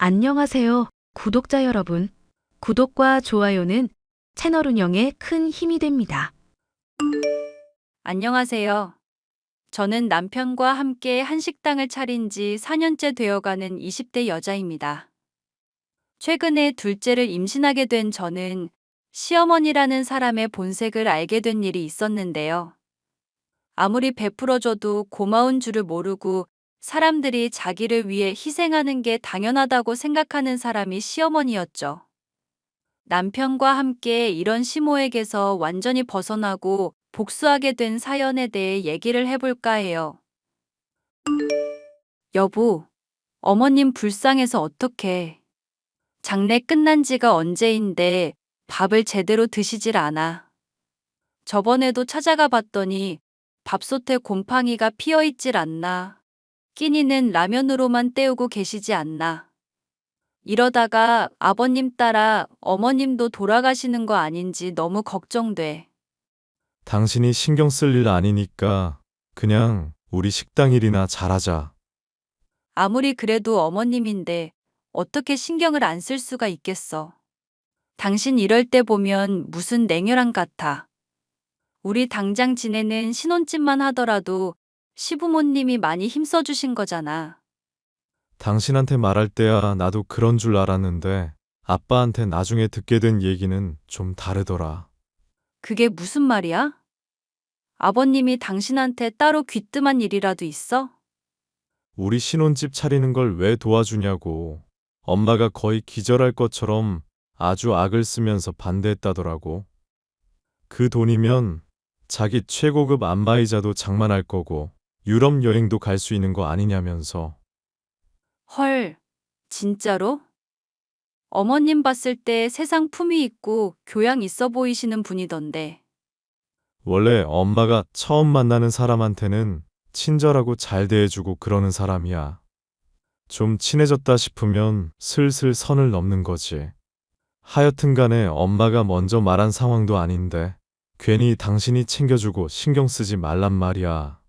안녕하세요, 구독자 여러분. 구독과 좋아요는 채널 운영에 큰 힘이 됩니다. 안녕하세요. 저는 남편과 함께 한식당을 차린 지 4년째 되어가는 20대 여자입니다. 최근에 둘째를 임신하게 된 저는 시어머니라는 사람의 본색을 알게 된 일이 있었는데요. 아무리 베풀어줘도 고마운 줄을 모르고 사람들이 자기를 위해 희생하는 게 당연하다고 생각하는 사람이 시어머니였죠. 남편과 함께 이런 시모에게서 완전히 벗어나고 복수하게 된 사연에 대해 얘기를 해볼까 해요. 여보, 어머님 불쌍해서 어떡해. 장례 끝난 지가 언제인데 밥을 제대로 드시질 않아. 저번에도 찾아가 봤더니 밥솥에 곰팡이가 피어 있질 않나. 끼니는 라면으로만 때우고 계시지 않나. 이러다가 아버님 따라 어머님도 돌아가시는 거 아닌지 너무 걱정돼. 당신이 신경 쓸 일 아니니까 그냥 우리 식당 일이나 잘하자. 아무리 그래도 어머님인데 어떻게 신경을 안 쓸 수가 있겠어. 당신 이럴 때 보면 무슨 냉혈한 같아. 우리 당장 지내는 신혼집만 하더라도 시부모님이 많이 힘써주신 거잖아. 당신한테 말할 때야 나도 그런 줄 알았는데 아빠한테 나중에 듣게 된 얘기는 좀 다르더라. 그게 무슨 말이야? 아버님이 당신한테 따로 귀뜸한 일이라도 있어? 우리 신혼집 차리는 걸 왜 도와주냐고. 엄마가 거의 기절할 것처럼 아주 악을 쓰면서 반대했다더라고. 그 돈이면 자기 최고급 안마의자도 장만할 거고 유럽 여행도 갈 수 있는 거 아니냐면서. 헐, 진짜로? 어머님 봤을 때 세상 품위 있고 교양 있어 보이시는 분이던데. 원래 엄마가 처음 만나는 사람한테는 친절하고 잘 대해주고 그러는 사람이야. 좀 친해졌다 싶으면 슬슬 선을 넘는 거지. 하여튼 간에 엄마가 먼저 말한 상황도 아닌데 괜히 당신이 챙겨주고 신경 쓰지 말란 말이야.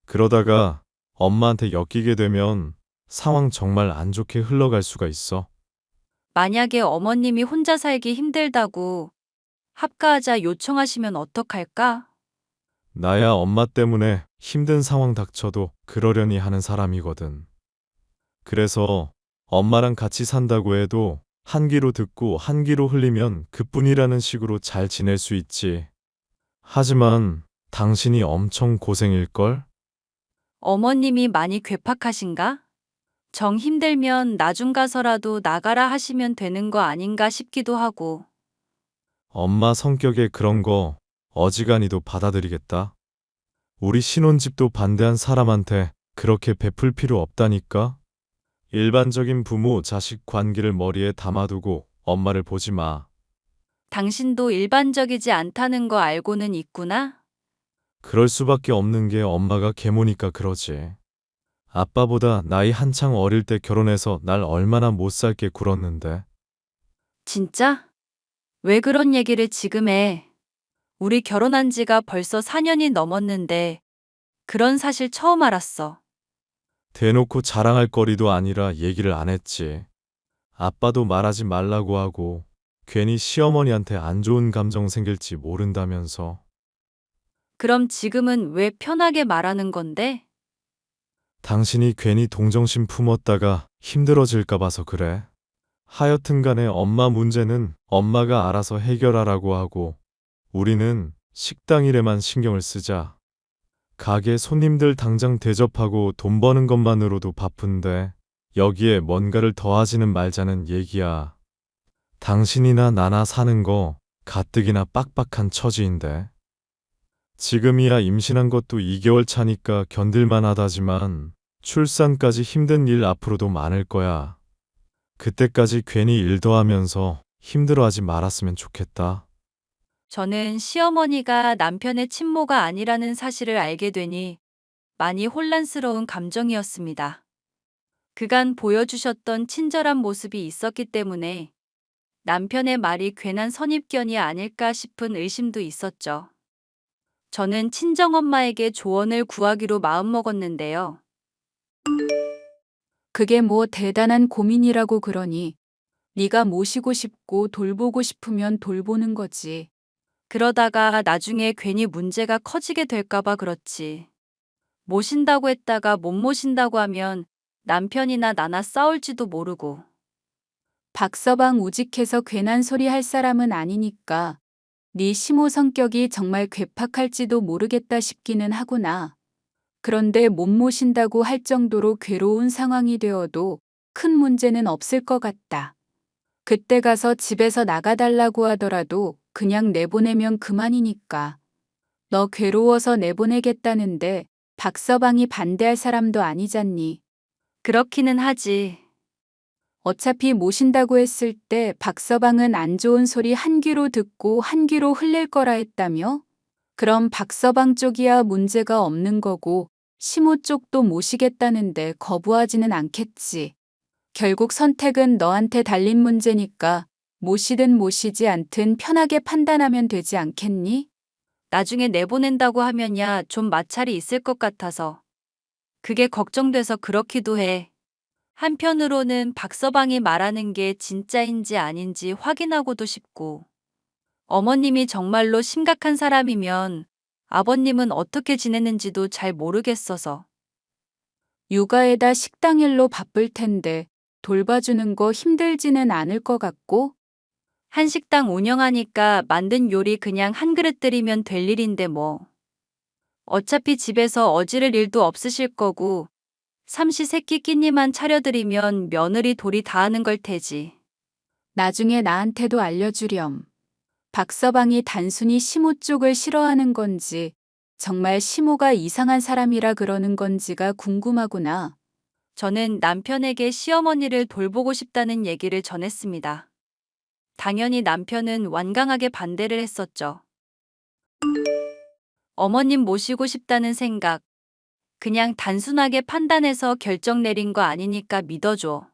그러다가 엄마한테 엮이게 되면 상황 정말 안 좋게 흘러갈 수가 있어. 만약에 어머님이 혼자 살기 힘들다고 합가하자 요청하시면 어떡할까? 나야 엄마 때문에 힘든 상황 닥쳐도 그러려니 하는 사람이거든. 그래서 엄마랑 같이 산다고 해도 한 귀로 듣고 한 귀로 흘리면 그뿐이라는 식으로 잘 지낼 수 있지. 하지만 당신이 엄청 고생일걸? 어머님이 많이 괴팍하신가? 정 힘들면 나중 가서라도 나가라 하시면 되는 거 아닌가 싶기도 하고. 엄마 성격에 그런 거 어지간히도 받아들이겠다. 우리 신혼집도 반대한 사람한테 그렇게 베풀 필요 없다니까? 일반적인 부모 자식 관계를 머리에 담아두고 엄마를 보지 마. 당신도 일반적이지 않다는 거 알고는 있구나? 그럴 수밖에 없는 게 엄마가 계모니까 그러지. 아빠보다 나이 한창 어릴 때 결혼해서 날 얼마나 못 살게 굴었는데. 진짜? 왜 그런 얘기를 지금 해? 우리 결혼한 지가 벌써 4년이 넘었는데 그런 사실 처음 알았어. 대놓고 자랑할 거리도 아니라 얘기를 안 했지. 아빠도 말하지 말라고 하고 괜히 시어머니한테 안 좋은 감정 생길지 모른다면서. 그럼 지금은 왜 편하게 말하는 건데? 당신이 괜히 동정심 품었다가 힘들어질까 봐서 그래. 하여튼 간에 엄마 문제는 엄마가 알아서 해결하라고 하고 우리는 식당 일에만 신경을 쓰자. 가게 손님들 당장 대접하고 돈 버는 것만으로도 바쁜데 여기에 뭔가를 더하지는 말자는 얘기야. 당신이나 나나 사는 거 가뜩이나 빡빡한 처지인데. 지금이야 임신한 것도 2개월 차니까 견딜만 하다지만 출산까지 힘든 일 앞으로도 많을 거야. 그때까지 괜히 일 더하면서 힘들어하지 말았으면 좋겠다. 저는 시어머니가 남편의 친모가 아니라는 사실을 알게 되니 많이 혼란스러운 감정이었습니다. 그간 보여주셨던 친절한 모습이 있었기 때문에 남편의 말이 괜한 선입견이 아닐까 싶은 의심도 있었죠. 저는 친정엄마에게 조언을 구하기로 마음먹었는데요. 그게 뭐 대단한 고민이라고 그러니. 네가 모시고 싶고 돌보고 싶으면 돌보는 거지. 그러다가 나중에 괜히 문제가 커지게 될까봐 그렇지. 모신다고 했다가 못 모신다고 하면 남편이나 나나 싸울지도 모르고. 박서방 우직해서 괜한 소리 할 사람은 아니니까. 네 시모 성격이 정말 괴팍할지도 모르겠다 싶기는 하구나. 그런데 못 모신다고 할 정도로 괴로운 상황이 되어도 큰 문제는 없을 것 같다. 그때 가서 집에서 나가달라고 하더라도 그냥 내보내면 그만이니까. 너 괴로워서 내보내겠다는데 박서방이 반대할 사람도 아니잖니. 그렇기는 하지. 어차피 모신다고 했을 때 박서방은 안 좋은 소리 한 귀로 듣고 한 귀로 흘릴 거라 했다며? 그럼 박서방 쪽이야 문제가 없는 거고 시모 쪽도 모시겠다는데 거부하지는 않겠지. 결국 선택은 너한테 달린 문제니까 모시든 모시지 않든 편하게 판단하면 되지 않겠니? 나중에 내보낸다고 하면야 좀 마찰이 있을 것 같아서. 그게 걱정돼서 그렇기도 해. 한편으로는 박서방이 말하는 게 진짜인지 아닌지 확인하고도 싶고. 어머님이 정말로 심각한 사람이면 아버님은 어떻게 지내는지도 잘 모르겠어서. 육아에다 식당 일로 바쁠 텐데 돌봐주는 거 힘들지는 않을 것 같고. 한식당 운영하니까 만든 요리 그냥 한 그릇 드리면 될 일인데 뭐. 어차피 집에서 어지를 일도 없으실 거고 삼시세끼 끼니만 차려드리면 며느리 돌이 다 하는 걸 테지. 나중에 나한테도 알려주렴. 박서방이 단순히 시모 쪽을 싫어하는 건지 정말 시모가 이상한 사람이라 그러는 건지가 궁금하구나. 저는 남편에게 시어머니를 돌보고 싶다는 얘기를 전했습니다. 당연히 남편은 완강하게 반대를 했었죠. 어머님 모시고 싶다는 생각, 그냥 단순하게 판단해서 결정 내린 거 아니니까 믿어줘.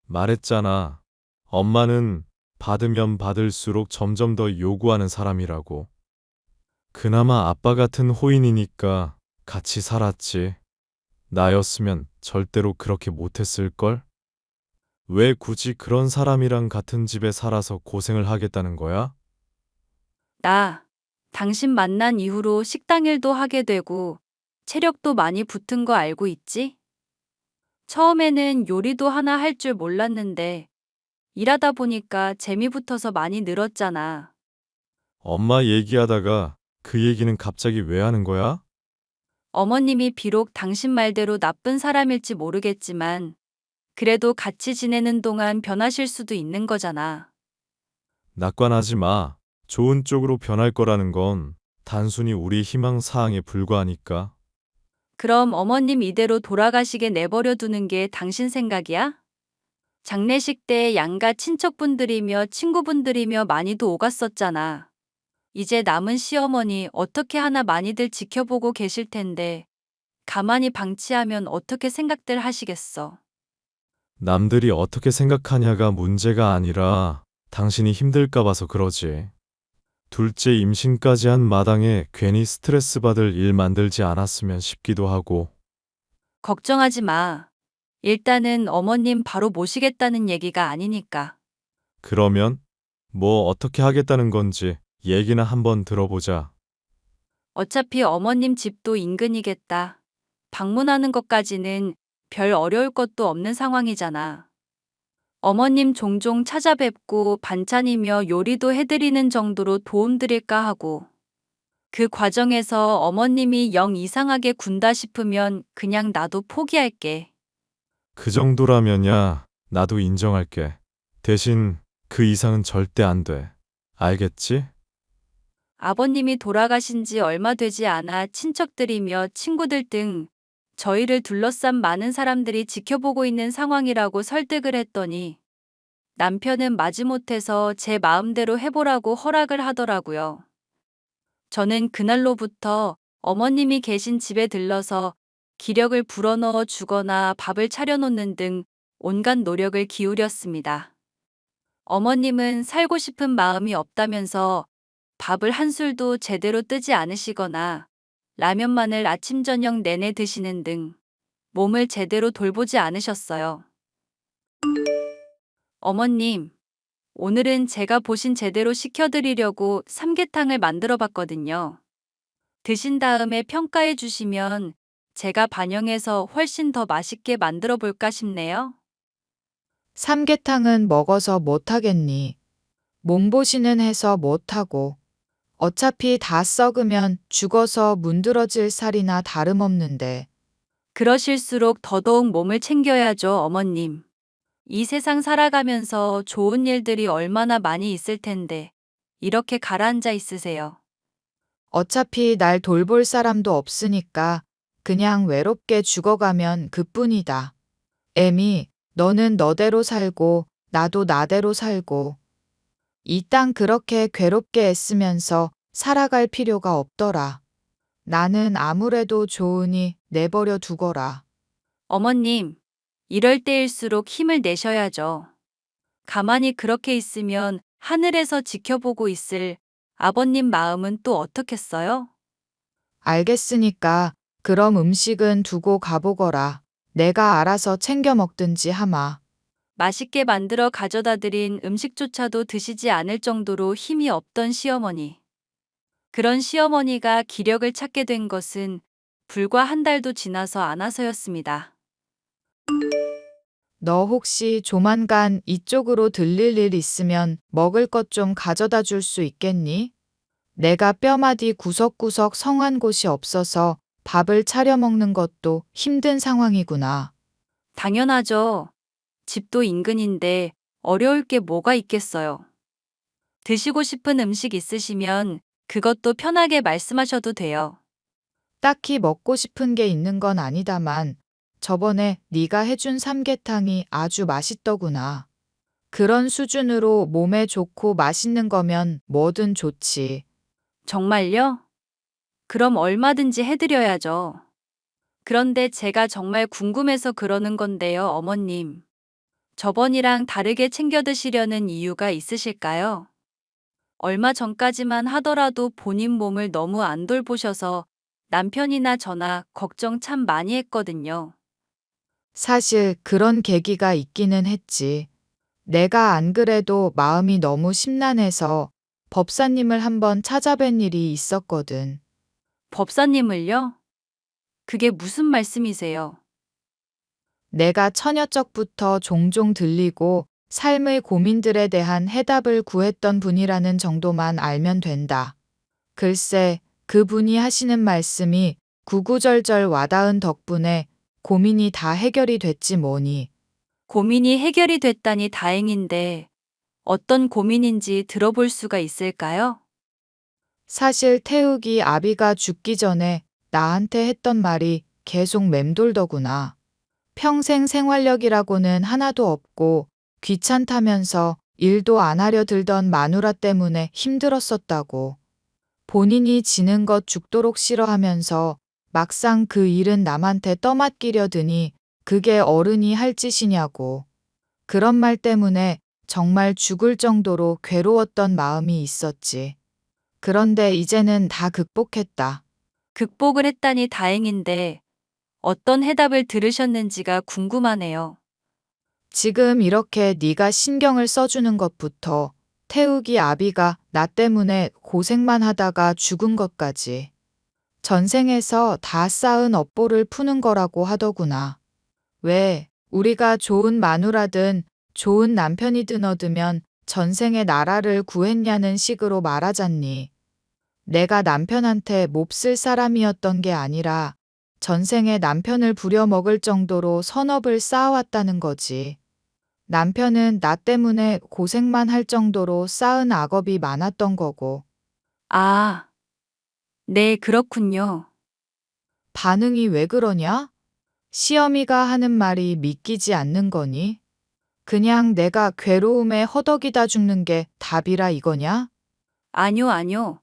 말했잖아. 엄마는 받으면 받을수록 점점 더 요구하는 사람이라고. 그나마 아빠 같은 호인이니까 같이 살았지. 나였으면 절대로 그렇게 못했을걸? 왜 굳이 그런 사람이랑 같은 집에 살아서 고생을 하겠다는 거야? 나, 당신 만난 이후로 식당 일도 하게 되고 체력도 많이 붙은 거 알고 있지? 처음에는 요리도 하나 할 줄 몰랐는데 일하다 보니까 재미 붙어서 많이 늘었잖아. 엄마 얘기하다가 그 얘기는 갑자기 왜 하는 거야? 어머님이 비록 당신 말대로 나쁜 사람일지 모르겠지만 그래도 같이 지내는 동안 변하실 수도 있는 거잖아. 낙관하지 마. 좋은 쪽으로 변할 거라는 건 단순히 우리 희망 사항에 불과하니까. 그럼 어머님 이대로 돌아가시게 내버려 두는 게 당신 생각이야? 장례식 때 양가 친척분들이며 친구분들이며 많이도 오갔었잖아. 이제 남은 시어머니 어떻게 하나 많이들 지켜보고 계실 텐데 가만히 방치하면 어떻게 생각들 하시겠어. 남들이 어떻게 생각하냐가 문제가 아니라 당신이 힘들까 봐서 그러지. 둘째 임신까지 한 마당에 괜히 스트레스 받을 일 만들지 않았으면 싶기도 하고. 걱정하지 마. 일단은 어머님 바로 모시겠다는 얘기가 아니니까. 그러면 뭐 어떻게 하겠다는 건지 얘기나 한번 들어보자. 어차피 어머님 집도 인근이겠다. 방문하는 것까지는 별 어려울 것도 없는 상황이잖아. 어머님 종종 찾아뵙고 반찬이며 요리도 해드리는 정도로 도움드릴까 하고. 그 과정에서 어머님이 영 이상하게 군다 싶으면 그냥 나도 포기할게. 그 정도라면야 나도 인정할게. 대신 그 이상은 절대 안 돼. 알겠지? 아버님이 돌아가신 지 얼마 되지 않아 친척들이며 친구들 등 저희를 둘러싼 많은 사람들이 지켜보고 있는 상황이라고 설득을 했더니 남편은 마지못해서 제 마음대로 해보라고 허락을 하더라고요. 저는 그날로부터 어머님이 계신 집에 들러서 기력을 불어넣어 주거나 밥을 차려놓는 등 온갖 노력을 기울였습니다. 어머님은 살고 싶은 마음이 없다면서 밥을 한 술도 제대로 뜨지 않으시거나 라면만을 아침 저녁 내내 드시는 등 몸을 제대로 돌보지 않으셨어요. 어머님, 오늘은 제가 보신 제대로 시켜드리려고 삼계탕을 만들어 봤거든요. 드신 다음에 평가해 주시면 제가 반영해서 훨씬 더 맛있게 만들어 볼까 싶네요. 삼계탕은 먹어서 못하겠니? 몸보신은 해서 못하고. 어차피 다 썩으면 죽어서 문드러질 살이나 다름없는데. 그러실수록 더더욱 몸을 챙겨야죠, 어머님. 이 세상 살아가면서 좋은 일들이 얼마나 많이 있을 텐데, 이렇게 가라앉아 있으세요. 어차피 날 돌볼 사람도 없으니까 그냥 외롭게 죽어가면 그뿐이다. 애미, 너는 너대로 살고 나도 나대로 살고. 이 땅 그렇게 괴롭게 애쓰면서 살아갈 필요가 없더라. 나는 아무래도 좋으니 내버려 두거라. 어머님, 이럴 때일수록 힘을 내셔야죠. 가만히 그렇게 있으면 하늘에서 지켜보고 있을 아버님 마음은 또 어떻겠어요? 알겠으니까 그럼 음식은 두고 가보거라. 내가 알아서 챙겨 먹든지 하마. 맛있게 만들어 가져다 드린 음식조차도 드시지 않을 정도로 힘이 없던 시어머니. 그런 시어머니가 기력을 찾게 된 것은 불과 한 달도 지나서 않아서였습니다. 너 혹시 조만간 이쪽으로 들릴 일 있으면 먹을 것 좀 가져다 줄 수 있겠니? 내가 뼈마디 구석구석 성한 곳이 없어서 밥을 차려 먹는 것도 힘든 상황이구나. 당연하죠. 집도 인근인데 어려울 게 뭐가 있겠어요. 드시고 싶은 음식 있으시면 그것도 편하게 말씀하셔도 돼요. 딱히 먹고 싶은 게 있는 건 아니다만 저번에 네가 해준 삼계탕이 아주 맛있더구나. 그런 수준으로 몸에 좋고 맛있는 거면 뭐든 좋지. 정말요? 그럼 얼마든지 해드려야죠. 그런데 제가 정말 궁금해서 그러는 건데요, 어머님. 저번이랑 다르게 챙겨 드시려는 이유가 있으실까요? 얼마 전까지만 하더라도 본인 몸을 너무 안 돌보셔서 남편이나 저나 걱정 참 많이 했거든요. 사실 그런 계기가 있기는 했지. 내가 안 그래도 마음이 너무 심란해서 법사님을 한번 찾아뵌 일이 있었거든. 법사님을요? 그게 무슨 말씀이세요? 내가 처녀적부터 종종 들리고 삶의 고민들에 대한 해답을 구했던 분이라는 정도만 알면 된다. 글쎄, 그분이 하시는 말씀이 구구절절 와닿은 덕분에 고민이 다 해결이 됐지 뭐니. 고민이 해결이 됐다니 다행인데 어떤 고민인지 들어볼 수가 있을까요? 사실 태욱이 아비가 죽기 전에 나한테 했던 말이 계속 맴돌더구나. 평생 생활력이라고는 하나도 없고 귀찮다면서 일도 안 하려 들던 마누라 때문에 힘들었었다고. 본인이 지는 것 죽도록 싫어하면서 막상 그 일은 남한테 떠맡기려 드니 그게 어른이 할 짓이냐고. 그런 말 때문에 정말 죽을 정도로 괴로웠던 마음이 있었지. 그런데 이제는 다 극복했다. 극복을 했다니 다행인데 어떤 해답을 들으셨는지가 궁금하네요. 지금 이렇게 네가 신경을 써주는 것부터 태욱이 아비가 나 때문에 고생만 하다가 죽은 것까지 전생에서 다 쌓은 업보를 푸는 거라고 하더구나. 왜 우리가 좋은 마누라든 좋은 남편이든 얻으면 전생에 나라를 구했냐는 식으로 말하잖니. 내가 남편한테 몹쓸 사람이었던 게 아니라 전생에 남편을 부려먹을 정도로 선업을 쌓아왔다는 거지. 남편은 나 때문에 고생만 할 정도로 쌓은 악업이 많았던 거고. 아, 네, 그렇군요. 반응이 왜 그러냐? 시어미가 하는 말이 믿기지 않는 거니? 그냥 내가 괴로움에 허덕이다 죽는 게 답이라 이거냐? 아니요, 아니요.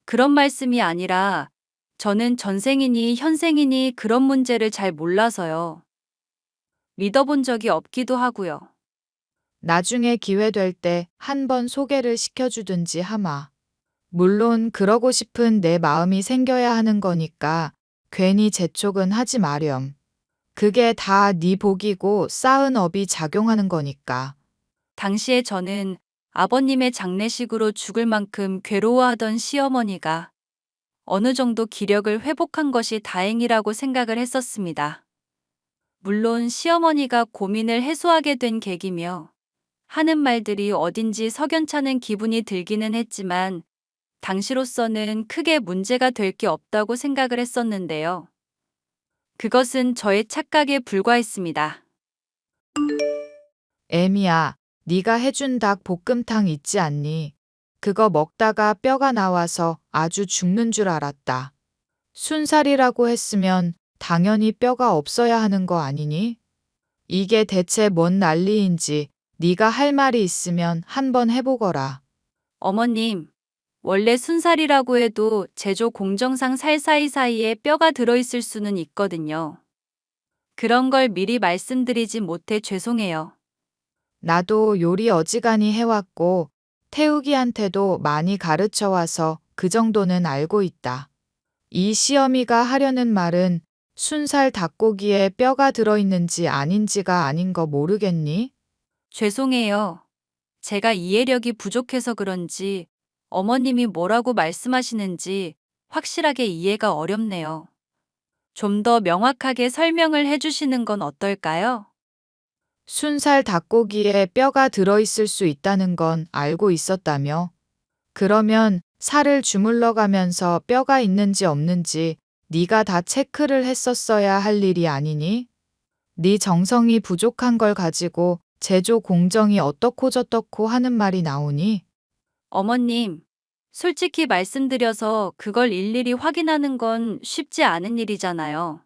그런 말씀이 아니라 저는 전생이니 현생이니 그런 문제를 잘 몰라서요. 믿어본 적이 없기도 하고요. 나중에 기회 될 때 한 번 소개를 시켜주든지 하마. 물론 그러고 싶은 내 마음이 생겨야 하는 거니까 괜히 재촉은 하지 마렴. 그게 다 네 복이고 쌓은 업이 작용하는 거니까. 당시에 저는 아버님의 장례식으로 죽을 만큼 괴로워하던 시어머니가 어느 정도 기력을 회복한 것이 다행이라고 생각을 했었습니다. 물론 시어머니가 고민을 해소하게 된 계기며 하는 말들이 어딘지 석연찮은 기분이 들기는 했지만 당시로서는 크게 문제가 될 게 없다고 생각을 했었는데요. 그것은 저의 착각에 불과했습니다. 애미야, 네가 해준 닭 볶음탕 있지 않니? 그거 먹다가 뼈가 나와서 아주 죽는 줄 알았다. 순살이라고 했으면 당연히 뼈가 없어야 하는 거 아니니? 이게 대체 뭔 난리인지 네가 할 말이 있으면 한번 해보거라. 어머님, 원래 순살이라고 해도 제조 공정상 살 사이사이에 뼈가 들어있을 수는 있거든요. 그런 걸 미리 말씀드리지 못해 죄송해요. 나도 요리 어지간히 해왔고 태욱이한테도 많이 가르쳐와서 그 정도는 알고 있다. 이 시어미가 하려는 말은 순살 닭고기에 뼈가 들어있는지 아닌지가 아닌 거 모르겠니? 죄송해요. 제가 이해력이 부족해서 그런지 어머님이 뭐라고 말씀하시는지 확실하게 이해가 어렵네요. 좀 더 명확하게 설명을 해주시는 건 어떨까요? 순살 닭고기에 뼈가 들어있을 수 있다는 건 알고 있었다며? 그러면 살을 주물러 가면서 뼈가 있는지 없는지 네가 다 체크를 했었어야 할 일이 아니니? 네 정성이 부족한 걸 가지고 제조 공정이 어떻고 저떻고 하는 말이 나오니? 어머님, 솔직히 말씀드려서 그걸 일일이 확인하는 건 쉽지 않은 일이잖아요.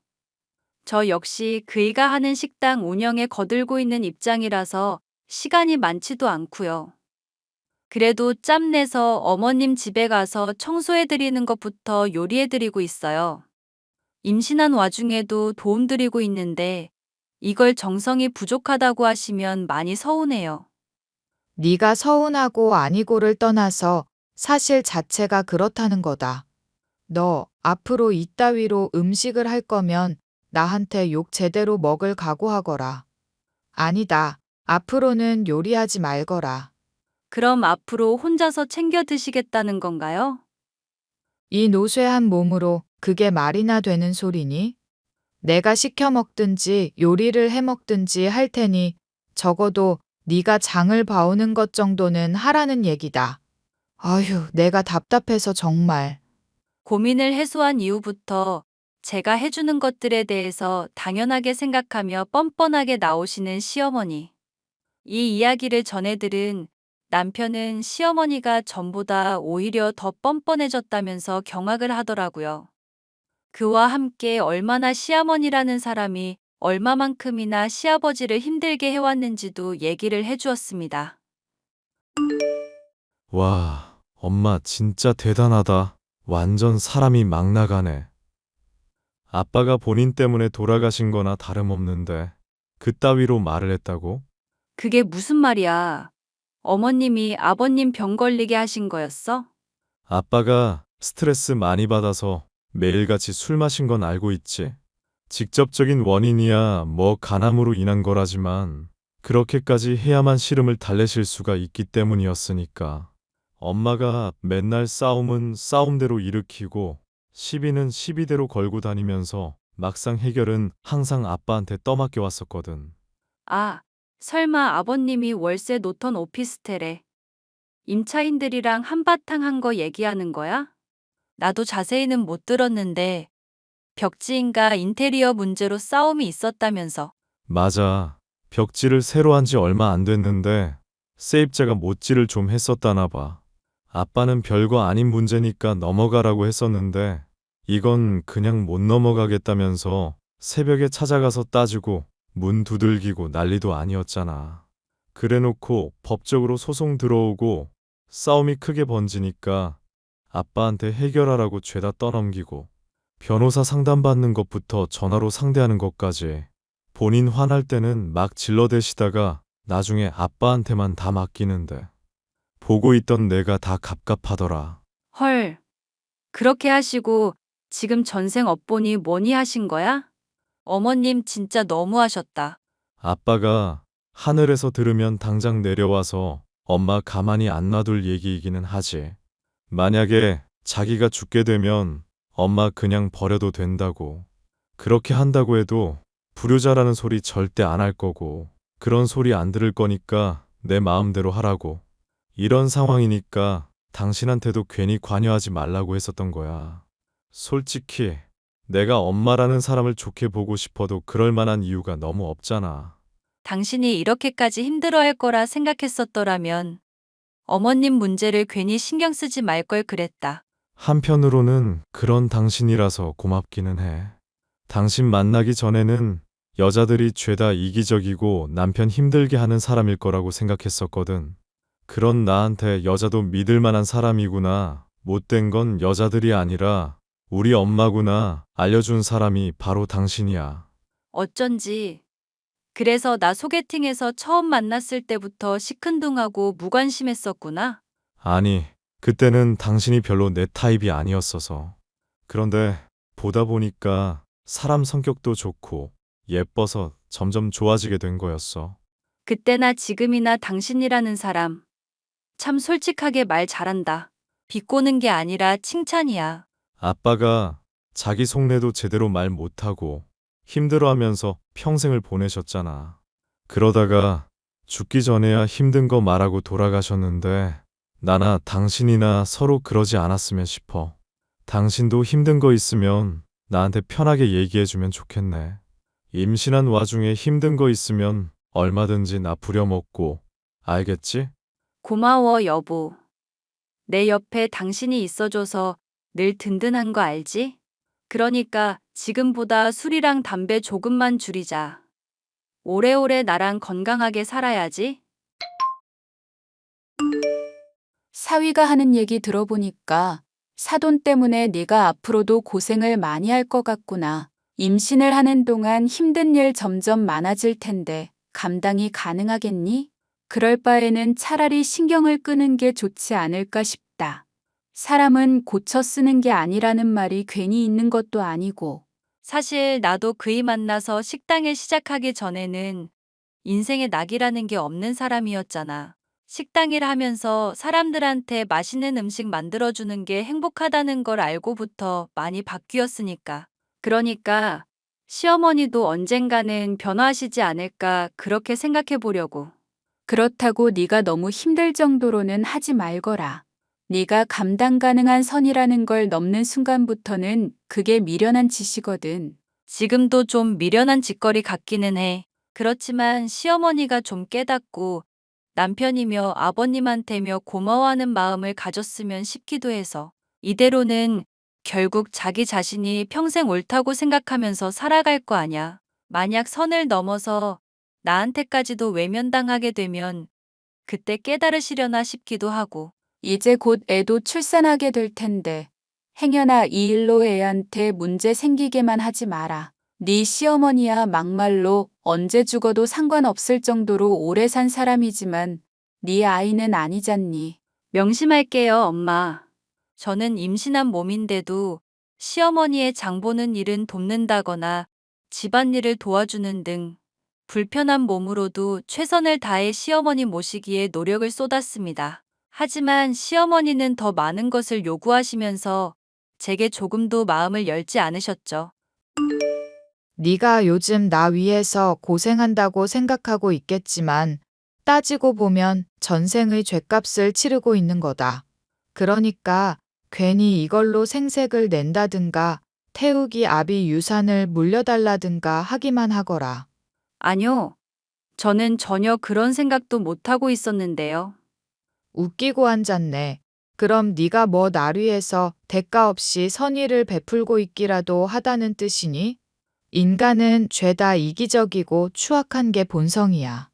저 역시 그이가 하는 식당 운영에 거들고 있는 입장이라서 시간이 많지도 않고요. 그래도 짬내서 어머님 집에 가서 청소해드리는 것부터 요리해드리고 있어요. 임신한 와중에도 도움드리고 있는데 이걸 정성이 부족하다고 하시면 많이 서운해요. 네가 서운하고 아니고를 떠나서 사실 자체가 그렇다는 거다. 너 앞으로 이따위로 음식을 할 거면 나한테 욕 제대로 먹을 각오하거라. 아니다. 앞으로는 요리하지 말거라. 그럼 앞으로 혼자서 챙겨 드시겠다는 건가요? 이 노쇠한 몸으로 그게 말이나 되는 소리니? 내가 시켜 먹든지 요리를 해 먹든지 할 테니 적어도 네가 장을 봐오는 것 정도는 하라는 얘기다. 아휴, 내가 답답해서 정말. 고민을 해소한 이후부터 제가 해주는 것들에 대해서 당연하게 생각하며 뻔뻔하게 나오시는 시어머니. 이 이야기를 전해들은 남편은 시어머니가 전보다 오히려 더 뻔뻔해졌다면서 경악을 하더라고요. 그와 함께 얼마나 시어머니라는 사람이 얼마만큼이나 시아버지를 힘들게 해왔는지도 얘기를 해주었습니다. 와, 엄마 진짜 대단하다. 완전 사람이 막 나가네. 아빠가 본인 때문에 돌아가신 거나 다름없는데 그따위로 말을 했다고? 그게 무슨 말이야? 어머님이 아버님 병 걸리게 하신 거였어? 아빠가 스트레스 많이 받아서 매일같이 술 마신 건 알고 있지. 직접적인 원인이야 뭐 간암으로 인한 거라지만 그렇게까지 해야만 시름을 달래실 수가 있기 때문이었으니까. 엄마가 맨날 싸움은 싸움대로 일으키고 시비는 시비대로 걸고 다니면서 막상 해결은 항상 아빠한테 떠맡겨 왔었거든. 아, 설마 아버님이 월세 놓던 오피스텔에 임차인들이랑 한바탕 한 거 얘기하는 거야? 나도 자세히는 못 들었는데 벽지인가 인테리어 문제로 싸움이 있었다면서. 맞아. 벽지를 새로 한 지 얼마 안 됐는데 세입자가 못질을 좀 했었다나 봐. 아빠는 별거 아닌 문제니까 넘어가라고 했었는데 이건 그냥 못 넘어가겠다면서 새벽에 찾아가서 따지고 문 두들기고 난리도 아니었잖아. 그래놓고 법적으로 소송 들어오고 싸움이 크게 번지니까 아빠한테 해결하라고 죄다 떠넘기고 변호사 상담받는 것부터 전화로 상대하는 것까지 본인 화날 때는 막 질러대시다가 나중에 아빠한테만 다 맡기는데 보고 있던 내가 다 갑갑하더라. 헐, 그렇게 하시고 지금 전생 업보니 뭐니 하신 거야? 어머님 진짜 너무하셨다. 아빠가 하늘에서 들으면 당장 내려와서 엄마 가만히 안 놔둘 얘기이기는 하지. 만약에 자기가 죽게 되면 엄마 그냥 버려도 된다고. 그렇게 한다고 해도 불효자라는 소리 절대 안 할 거고, 그런 소리 안 들을 거니까 내 마음대로 하라고. 이런 상황이니까 당신한테도 괜히 관여하지 말라고 했었던 거야. 솔직히 내가 엄마라는 사람을 좋게 보고 싶어도 그럴 만한 이유가 너무 없잖아. 당신이 이렇게까지 힘들어할 거라 생각했었더라면 어머님 문제를 괜히 신경 쓰지 말 걸 그랬다. 한편으로는 그런 당신이라서 고맙기는 해. 당신 만나기 전에는 여자들이 죄다 이기적이고 남편 힘들게 하는 사람일 거라고 생각했었거든. 그런 나한테 여자도 믿을 만한 사람이구나. 못된 건 여자들이 아니라 우리 엄마구나 알려준 사람이 바로 당신이야. 어쩐지. 그래서 나 소개팅에서 처음 만났을 때부터 시큰둥하고 무관심했었구나. 아니, 그때는 당신이 별로 내 타입이 아니었어서. 그런데 보다 보니까 사람 성격도 좋고 예뻐서 점점 좋아지게 된 거였어. 그때나 지금이나 당신이라는 사람. 참 솔직하게 말 잘한다. 비꼬는 게 아니라 칭찬이야. 아빠가 자기 속내도 제대로 말 못하고 힘들어하면서 평생을 보내셨잖아. 그러다가 죽기 전에야 힘든 거 말하고 돌아가셨는데 나나 당신이나 서로 그러지 않았으면 싶어. 당신도 힘든 거 있으면 나한테 편하게 얘기해주면 좋겠네. 임신한 와중에 힘든 거 있으면 얼마든지 나 부려먹고, 알겠지? 고마워, 여보. 내 옆에 당신이 있어줘서 늘 든든한 거 알지? 그러니까 지금보다 술이랑 담배 조금만 줄이자. 오래오래 나랑 건강하게 살아야지. 사위가 하는 얘기 들어보니까 사돈 때문에 네가 앞으로도 고생을 많이 할 것 같구나. 임신을 하는 동안 힘든 일 점점 많아질 텐데 감당이 가능하겠니? 그럴 바에는 차라리 신경을 끄는 게 좋지 않을까 싶다. 사람은 고쳐 쓰는 게 아니라는 말이 괜히 있는 것도 아니고. 사실 나도 그이 만나서 식당을 시작하기 전에는 인생에 낙이라는 게 없는 사람이었잖아. 식당 일 하면서 사람들한테 맛있는 음식 만들어주는 게 행복하다는 걸 알고부터 많이 바뀌었으니까. 그러니까 시어머니도 언젠가는 변화하시지 않을까 그렇게 생각해 보려고. 그렇다고 네가 너무 힘들 정도로는 하지 말거라. 네가 감당 가능한 선이라는 걸 넘는 순간부터는 그게 미련한 짓이거든. 지금도 좀 미련한 짓거리 같기는 해. 그렇지만 시어머니가 좀 깨닫고 남편이며 아버님한테며 고마워하는 마음을 가졌으면 싶기도 해서. 이대로는 결국 자기 자신이 평생 옳다고 생각하면서 살아갈 거 아냐. 만약 선을 넘어서 나한테까지도 외면당하게 되면 그때 깨달으시려나 싶기도 하고. 이제 곧 애도 출산하게 될 텐데 행여나 이 일로 애한테 문제 생기게만 하지 마라. 네 시어머니야 막말로 언제 죽어도 상관없을 정도로 오래 산 사람이지만 네 아이는 아니잖니. 명심할게요, 엄마. 저는 임신한 몸인데도 시어머니의 장 보는 일은 돕는다거나 집안일을 도와주는 등 불편한 몸으로도 최선을 다해 시어머니 모시기에 노력을 쏟았습니다. 하지만 시어머니는 더 많은 것을 요구하시면서 제게 조금도 마음을 열지 않으셨죠. 네가 요즘 나 위해서 고생한다고 생각하고 있겠지만 따지고 보면 전생의 죗값을 치르고 있는 거다. 그러니까 괜히 이걸로 생색을 낸다든가 태욱이 아비 유산을 물려달라든가 하기만 하거라. 아니요. 저는 전혀 그런 생각도 못하고 있었는데요. 웃기고 앉았네. 그럼 네가 뭐 날 위해서 대가 없이 선의를 베풀고 있기라도 하다는 뜻이니? 인간은 죄다 이기적이고 추악한 게 본성이야.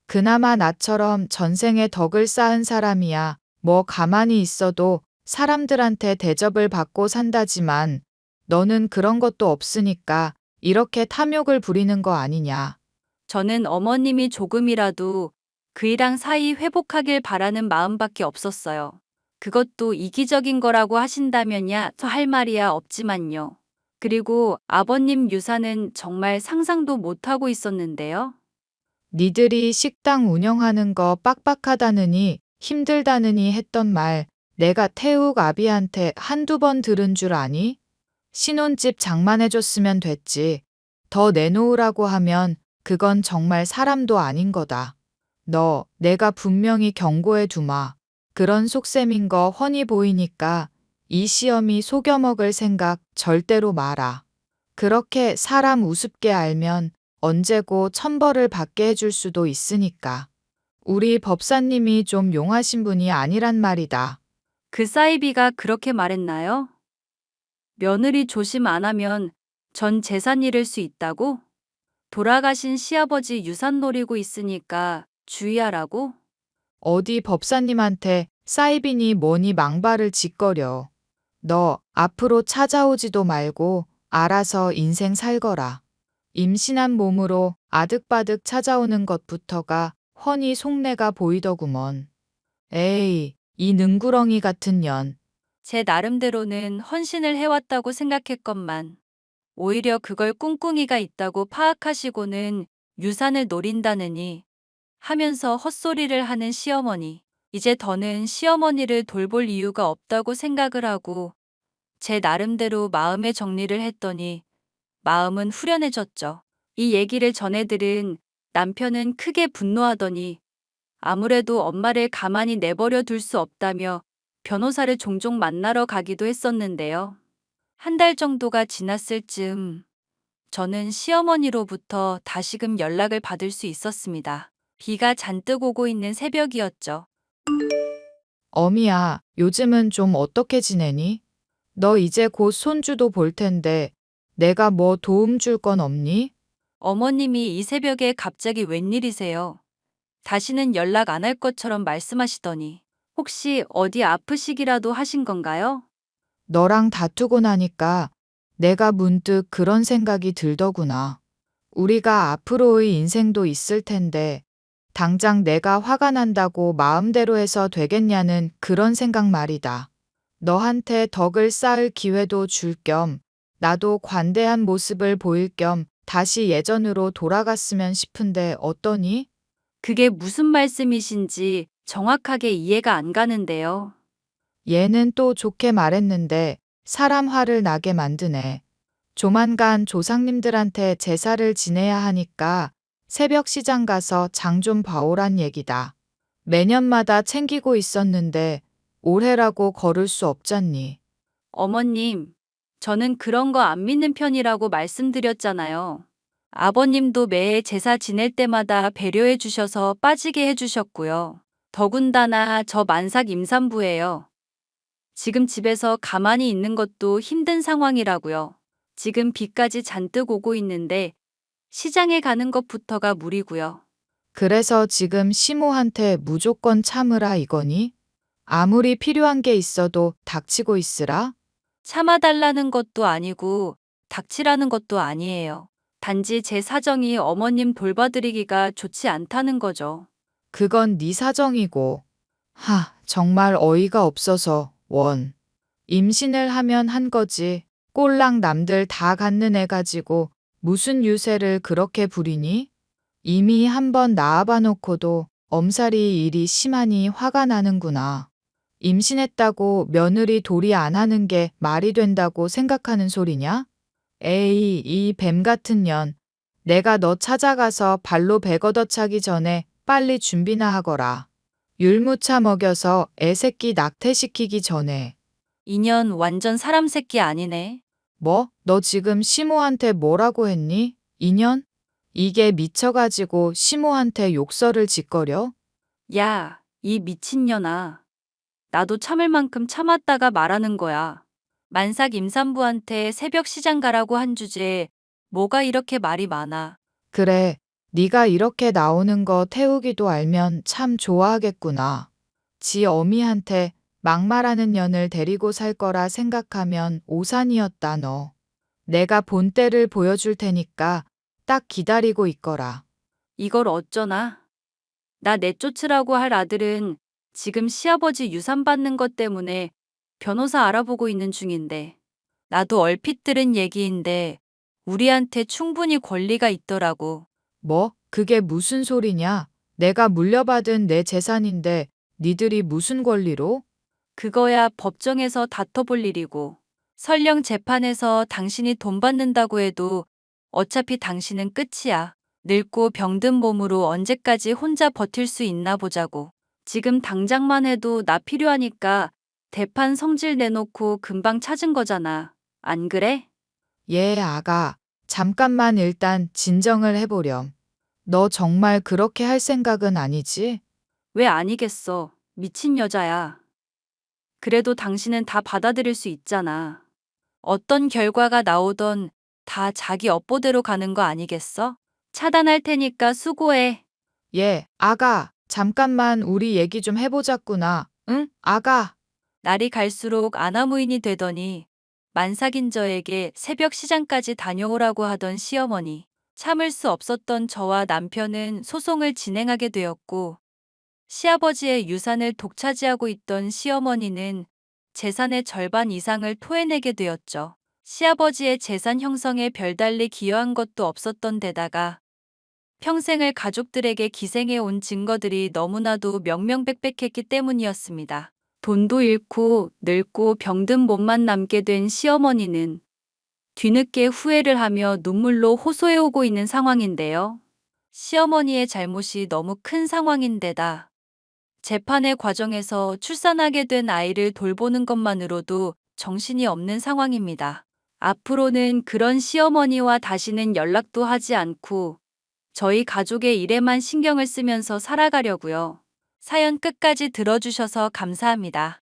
그나마 나처럼 전생에 덕을 쌓은 사람이야 뭐 가만히 있어도 사람들한테 대접을 받고 산다지만 너는 그런 것도 없으니까 이렇게 탐욕을 부리는 거 아니냐. 저는 어머님이 조금이라도 그이랑 사이 회복하길 바라는 마음밖에 없었어요. 그것도 이기적인 거라고 하신다면야 저 할 말이야 없지만요. 그리고 아버님 유산은 정말 상상도 못하고 있었는데요. 니들이 식당 운영하는 거 빡빡하다느니 힘들다느니 했던 말 내가 태욱 아비한테 한두 번 들은 줄 아니? 신혼집 장만해줬으면 됐지. 더 내놓으라고 하면 그건 정말 사람도 아닌 거다. 너, 내가 분명히 경고해 두마. 그런 속셈인 거 훤히 보이니까 이 시험이 속여먹을 생각 절대로 마라. 그렇게 사람 우습게 알면 언제고 천벌을 받게 해줄 수도 있으니까. 우리 법사님이 좀 용하신 분이 아니란 말이다. 그 사이비가 그렇게 말했나요? 며느리 조심 안 하면 전 재산 잃을 수 있다고? 돌아가신 시아버지 유산 노리고 있으니까 주의하라고? 어디 법사님한테 사이비니 뭐니 망발을 짓거려. 너 앞으로 찾아오지도 말고 알아서 인생 살거라. 임신한 몸으로 아득바득 찾아오는 것부터가 훤히 속내가 보이더구먼. 에이, 이 능구렁이 같은 년. 제 나름대로는 헌신을 해왔다고 생각했건만 오히려 그걸 꿍꿍이가 있다고 파악하시고는 유산을 노린다느니 하면서 헛소리를 하는 시어머니. 이제 더는 시어머니를 돌볼 이유가 없다고 생각을 하고 제 나름대로 마음의 정리를 했더니 마음은 후련해졌죠. 이 얘기를 전해들은 남편은 크게 분노하더니 아무래도 엄마를 가만히 내버려 둘 수 없다며 변호사를 종종 만나러 가기도 했었는데요. 한 달 정도가 지났을 즈음 저는 시어머니로부터 다시금 연락을 받을 수 있었습니다. 비가 잔뜩 오고 있는 새벽이었죠. 어미야, 요즘은 좀 어떻게 지내니? 너 이제 곧 손주도 볼 텐데 내가 뭐 도움 줄 건 없니? 어머님이 이 새벽에 갑자기 웬일이세요? 다시는 연락 안 할 것처럼 말씀하시더니 혹시 어디 아프시기라도 하신 건가요? 너랑 다투고 나니까 내가 문득 그런 생각이 들더구나. 우리가 앞으로의 인생도 있을 텐데 당장 내가 화가 난다고 마음대로 해서 되겠냐는 그런 생각 말이다. 너한테 덕을 쌓을 기회도 줄 겸 나도 관대한 모습을 보일 겸 다시 예전으로 돌아갔으면 싶은데 어떠니? 그게 무슨 말씀이신지 정확하게 이해가 안 가는데요. 얘는 또 좋게 말했는데 사람 화를 나게 만드네. 조만간 조상님들한테 제사를 지내야 하니까 새벽 시장 가서 장 좀 봐오란 얘기다. 매년마다 챙기고 있었는데 올해라고 거를 수 없잖니. 어머님, 저는 그런 거 안 믿는 편이라고 말씀드렸잖아요. 아버님도 매해 제사 지낼 때마다 배려해 주셔서 빠지게 해 주셨고요. 더군다나 저 만삭 임산부예요. 지금 집에서 가만히 있는 것도 힘든 상황이라고요. 지금 비까지 잔뜩 오고 있는데 시장에 가는 것부터가 무리고요. 그래서 지금 시모한테 무조건 참으라 이거니? 아무리 필요한 게 있어도 닥치고 있으라? 참아달라는 것도 아니고 닥치라는 것도 아니에요. 단지 제 사정이 어머님 돌봐드리기가 좋지 않다는 거죠. 그건 네 사정이고. 정말 어이가 없어서 원. 임신을 하면 한 거지. 꼴랑 남들 다 갖는 애 가지고 무슨 유세를 그렇게 부리니? 이미 한 번 낳아봐 놓고도 엄살이 일이 심하니 화가 나는구나. 임신했다고 며느리 도리 안 하는 게 말이 된다고 생각하는 소리냐? 에이, 이 뱀 같은 년. 내가 너 찾아가서 발로 배 걷어차기 전에 빨리 준비나 하거라. 율무차 먹여서 애새끼 낙태시키기 전에. 인연 완전 사람 새끼 아니네. 뭐? 너 지금 시모한테 뭐라고 했니? 인연? 이게 미쳐가지고 시모한테 욕설을 짓거려? 야, 이 미친년아. 나도 참을 만큼 참았다가 말하는 거야. 만삭 임산부한테 새벽 시장 가라고 한 주제에 뭐가 이렇게 말이 많아. 그래, 네가 이렇게 나오는 거 태우기도 알면 참 좋아하겠구나. 지 어미한테 막말하는 년을 데리고 살 거라 생각하면 오산이었다 너. 내가 본때를 보여줄 테니까 딱 기다리고 있거라. 이걸 어쩌나? 나 내쫓으라고 할 아들은 지금 시아버지 유산 받는 것 때문에 변호사 알아보고 있는 중인데 나도 얼핏 들은 얘기인데 우리한테 충분히 권리가 있더라고. 뭐? 그게 무슨 소리냐? 내가 물려받은 내 재산인데 니들이 무슨 권리로? 그거야 법정에서 다퉈볼 일이고. 설령 재판에서 당신이 돈 받는다고 해도 어차피 당신은 끝이야. 늙고 병든 몸으로 언제까지 혼자 버틸 수 있나 보자고. 지금 당장만 해도 나 필요하니까 대판 성질 내놓고 금방 찾은 거잖아. 안 그래? 예, 아가. 잠깐만 일단 진정을 해보렴. 너 정말 그렇게 할 생각은 아니지? 왜 아니겠어. 미친 여자야. 그래도 당신은 다 받아들일 수 있잖아. 어떤 결과가 나오던 다 자기 업보대로 가는 거 아니겠어? 차단할 테니까 수고해. 예, 아가. 잠깐만 우리 얘기 좀 해보자꾸나. 응? 아가. 날이 갈수록 아나무인이 되더니 만삭인 저에게 새벽 시장까지 다녀오라고 하던 시어머니. 참을 수 없었던 저와 남편은 소송을 진행하게 되었고, 시아버지의 유산을 독차지하고 있던 시어머니는 재산의 절반 이상을 토해내게 되었죠. 시아버지의 재산 형성에 별달리 기여한 것도 없었던 데다가 평생을 가족들에게 기생해 온 증거들이 너무나도 명명백백했기 때문이었습니다. 돈도 잃고 늙고 병든 몸만 남게 된 시어머니는 뒤늦게 후회를 하며 눈물로 호소해오고 있는 상황인데요. 시어머니의 잘못이 너무 큰 상황인데다 재판의 과정에서 출산하게 된 아이를 돌보는 것만으로도 정신이 없는 상황입니다. 앞으로는 그런 시어머니와 다시는 연락도 하지 않고 저희 가족의 일에만 신경을 쓰면서 살아가려고요. 사연 끝까지 들어주셔서 감사합니다.